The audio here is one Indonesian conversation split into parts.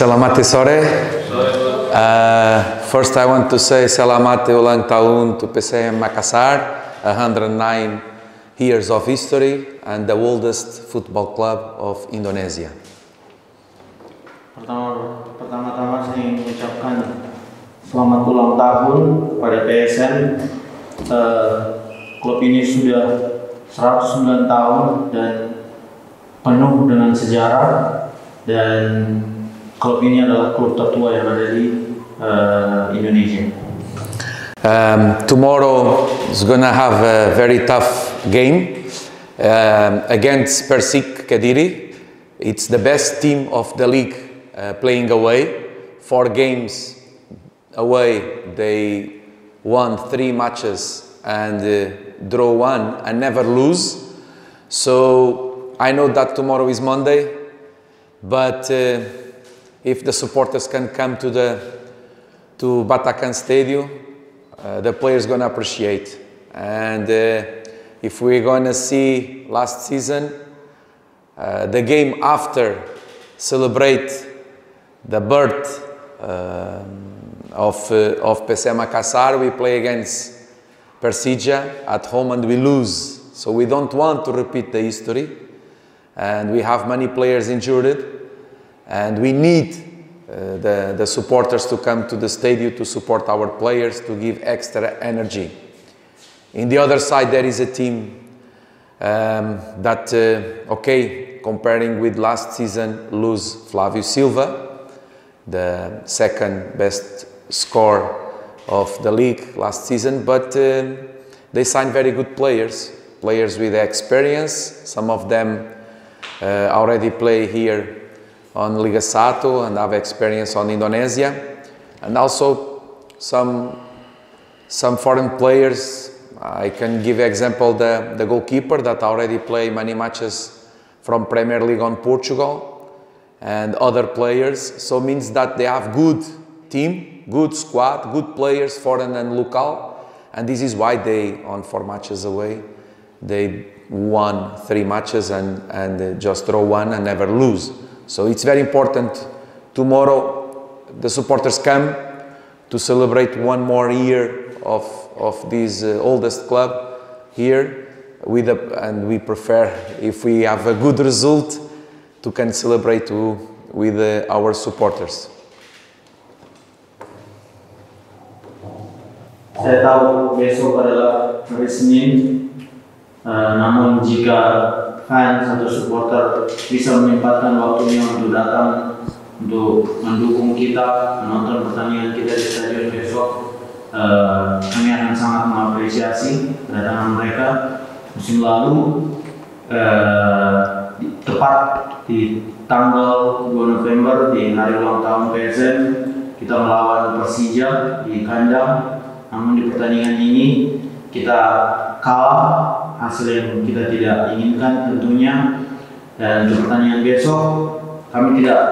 Selamat sore. First I want to say selamat ulang tahun to PSM Makassar, 109 years of history and the oldest football club of Indonesia. Pertama-tama saya ingin mengucapkan selamat ulang tahun kepada PSM. Klub ini sudah 109 tahun dan penuh dengan sejarah, dan klub ini adalah klub tertua yang ada di Indonesia. Tomorrow is gonna have a very tough game against Persik Kediri. It's the best team of the league playing away. 4 games away, they won 3 matches and draw 1 and never lose. So I know that tomorrow is Monday, but if the supporters can come to Batakan Stadium, the players gonna appreciate. And if we're gonna see last season, the game after celebrate the birth of PSM Makassar, we play against Persija at home and we lose. So we don't want to repeat the history, and we have many players injured. And we need the supporters to come to the stadium to support our players, to give extra energy. In the other side, there is a team that, comparing with last season, lose Flavio Silva, the second best scorer of the league last season, but they signed very good players with experience. Some of them already play here on Liga Satu and have experience on Indonesia, and also some foreign players. I can give example the goalkeeper that already play many matches from Premier League on Portugal, and other players. So means that they have good team, good squad, good players, foreign and local, and this is why they on 4 matches away they won 3 matches and just draw 1 and never lose. So it's very important tomorrow the supporters come to celebrate 1 more year of this oldest club here, and we prefer, if we have a good result, to can celebrate with our supporters. Saya tahu besok adalah hari Senin, namun jika fans atau supporter bisa menyempatkan waktunya untuk datang untuk mendukung kita, menonton pertandingan kita di stadion besok, kami akan sangat mengapresiasi kedatangan mereka. Musim lalu tepat di tanggal 2 November di hari ulang tahun PSM, kita melawan Persija di kandang, namun di pertandingan ini kita kalah, hasil yang kita tidak inginkan tentunya. Dan di pertandingan besok kami tidak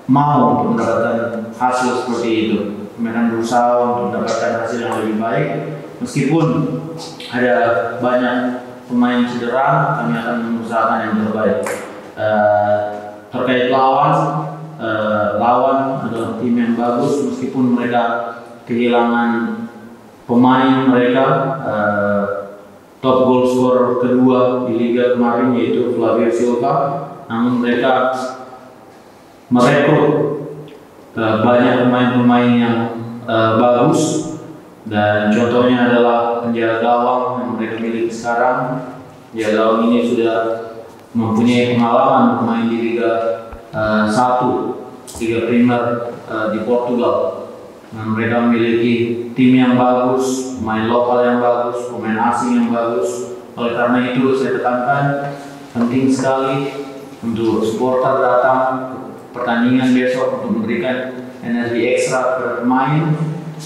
mau untuk mendapatkan hasil seperti itu. Kami akan berusaha untuk mendapatkan hasil yang lebih baik, meskipun ada banyak pemain cedera, kami akan mengusahakan yang terbaik. Terkait lawan adalah tim yang bagus, meskipun mereka kehilangan pemain mereka, top goal scorer kedua di liga kemarin yaitu Flavio Silva, namun mereka merekrut banyak pemain-pemain yang bagus, dan contohnya adalah penjaga gawang yang mereka miliki sekarang. Penjaga gawang ini sudah mempunyai pengalaman bermain di Liga 1, Liga Premier di Portugal. Dan mereka memiliki tim yang bagus, pemain lokal yang bagus, pemain asing yang bagus. Oleh karena itu saya tekankan penting sekali untuk supporter datang ke pertandingan besok untuk memberikan energi ekstra kepada pemain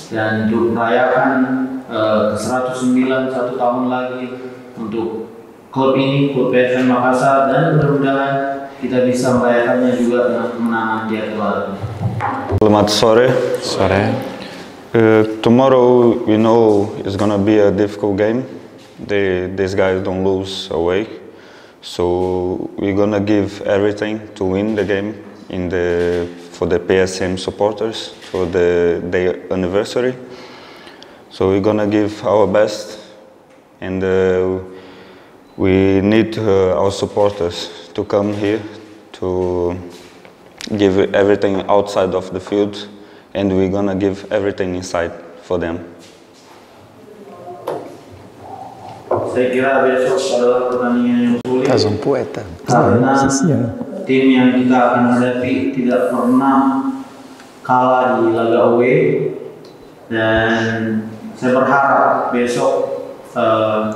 dan untuk merayakan ke-109 1 tahun lagi untuk klub ini, klub PSM Makassar, dan mudah-mudahan kita bisa merayakannya juga dengan kemenangan di akhir lalu. Selamat sore. Tomorrow we know it's gonna be a difficult game. These guys don't lose away, so we're gonna give everything to win the game in the for the PSM supporters for their anniversary. So we're gonna give our best, and we need our supporters to come here to give everything outside of the field, and we're gonna give everything inside for them. Saya kira besok adalah pertandingan yang sulit És um poeta. karena tim yang kita akan hadapi tidak pernah kalah di laga away, dan saya berharap besok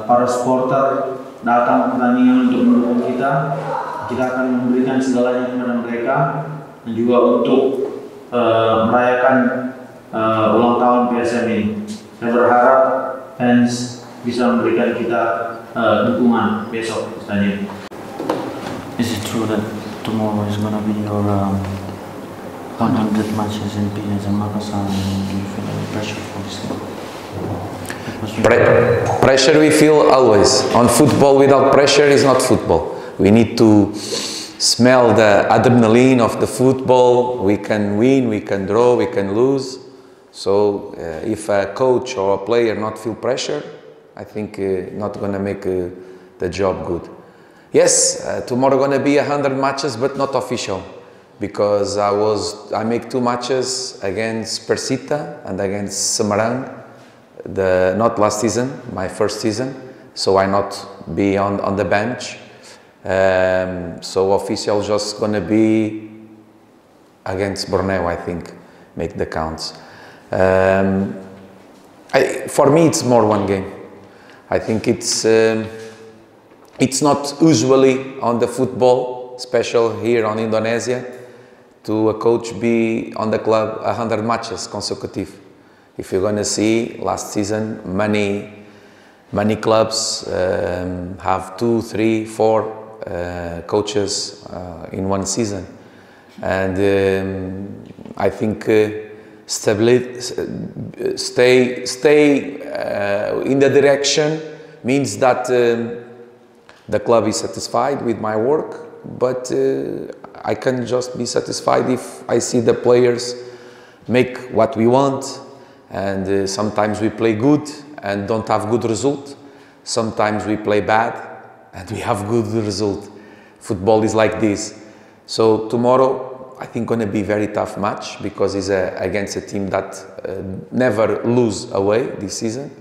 para supporter datang pertandingan untuk mendukung kita. Kita akan memberikan segalanya kepada mereka, dan juga untuk merayakan ulang tahun PSM ini. Saya berharap fans bisa memberikan kita dukungan besok di stadion. Is it true that tomorrow is going to be your 100 matches in PSM Makassar, and do you feel any pressure for this game? Pressure we feel always. On football, without pressure is not football. We need to smell the adrenaline of the football. We can win, we can draw, we can lose. So if a coach or a player not feel pressure, I think not going to make the job good. Yes, tomorrow going to be 100 matches, but not official, because I make 2 matches against Persita and against Semarang, not last season, my first season, so I not be on the bench. So official just going to be against Borneo, I think, make the counts. For me, it's more one game. I think it's not usually on the football, special here on Indonesia, to a coach be on the club 100 matches consecutive. If you're going to see last season, many clubs have 2, 3, 4 coaches in one season, and I think stay in the direction means that the club is satisfied with my work, but I can just be satisfied if I see the players make what we want, and sometimes we play good and don't have good result. Sometimes we play bad and we have good result. Football is like this. So tomorrow I think going to be very tough match, because it's against a team that never lose away this season,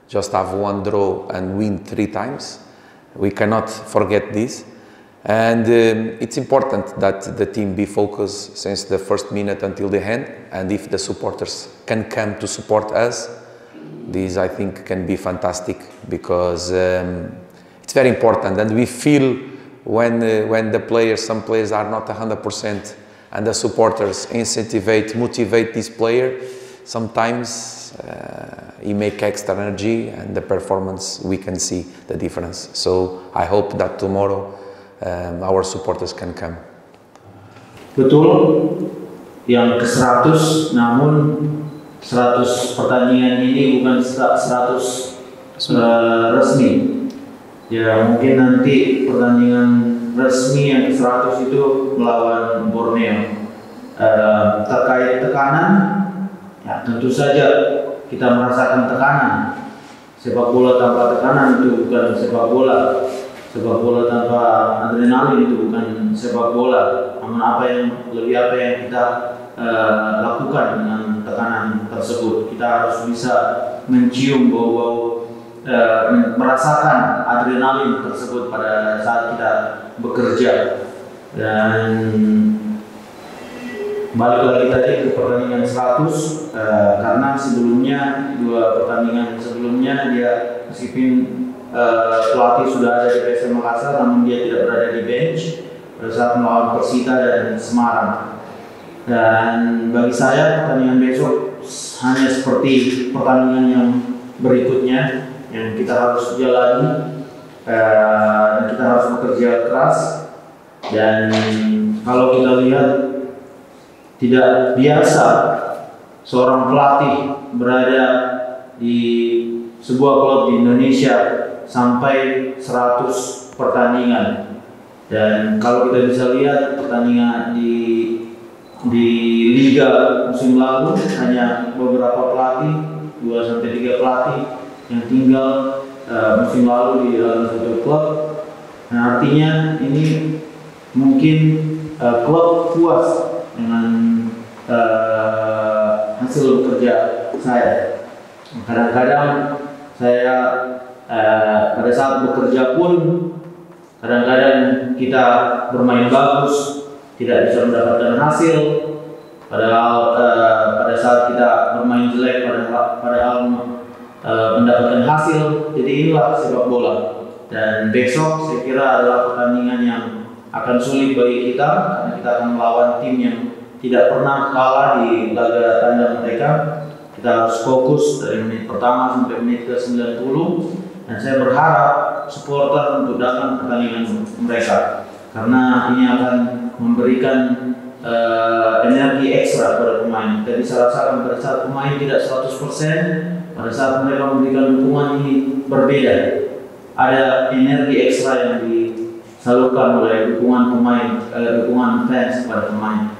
just have 1 draw and win 3 times. We cannot forget this, and it's important that the team be focused since the first minute until the end, and if the supporters can come to support us, this I think can be fantastic, because it's very important, and we feel when the players, some players are not 100%, and the supporters motivate this player, sometimes he make extra energy, and the performance we can see the difference. So I hope that tomorrow our supporters can come. Betul, yang ke-100, namun 100 pertandingan ini bukan 100 resmi. Ya, mungkin nanti pertandingan resmi yang ke-100 itu melawan Borneo. Terkait tekanan, ya tentu saja kita merasakan tekanan. Sepak bola tanpa tekanan itu bukan sepak bola. Sepak bola tanpa adrenalin itu bukan sepak bola. Namun apa yang kita lakukan dengan tekanan tersebut, kita harus bisa mencium bau-bau, merasakan adrenalin tersebut pada saat kita bekerja. Dan balik lagi tadi ke pertandingan 100, karena sebelumnya 2 pertandingan sebelumnya dia meskipun pelatih sudah ada di PSM Makassar, namun dia tidak berada di bench pada saat melawan Persita dan Semarang. Dan bagi saya pertandingan besok hanya seperti pertandingan yang berikutnya yang kita harus jalani, dan kita harus bekerja keras. Dan kalau kita lihat, tidak biasa seorang pelatih berada di sebuah klub di Indonesia sampai 100 pertandingan. Dan kalau kita bisa lihat pertandingan di di Liga musim lalu hanya beberapa pelatih, 2-3 pelatih yang tinggal musim lalu di dalam satu klub. Nah, artinya ini mungkin klub puas dengan hasil bekerja saya. Kadang-kadang saya pada saat bekerja pun kadang-kadang kita bermain bagus, tidak bisa mendapatkan hasil. Padahal pada saat kita bermain jelek, padahal mendapatkan hasil. Jadi inilah sepak bola. Dan besok saya kira adalah pertandingan yang akan sulit bagi kita karena kita akan melawan tim yang tidak pernah kalah di laga tandang mereka. Kita harus fokus dari menit pertama sampai menit ke-90. Dan saya berharap supporter untuk datang ke pertandingan mereka karena ini akan memberikan energi ekstra pada pemain. Kita bisa rasakan pada saat pemain tidak 100%, pada saat mereka memberikan dukungan ini berbeda. Ada energi ekstra yang disalurkan oleh dukungan pemain, dukungan fans kepada pemain.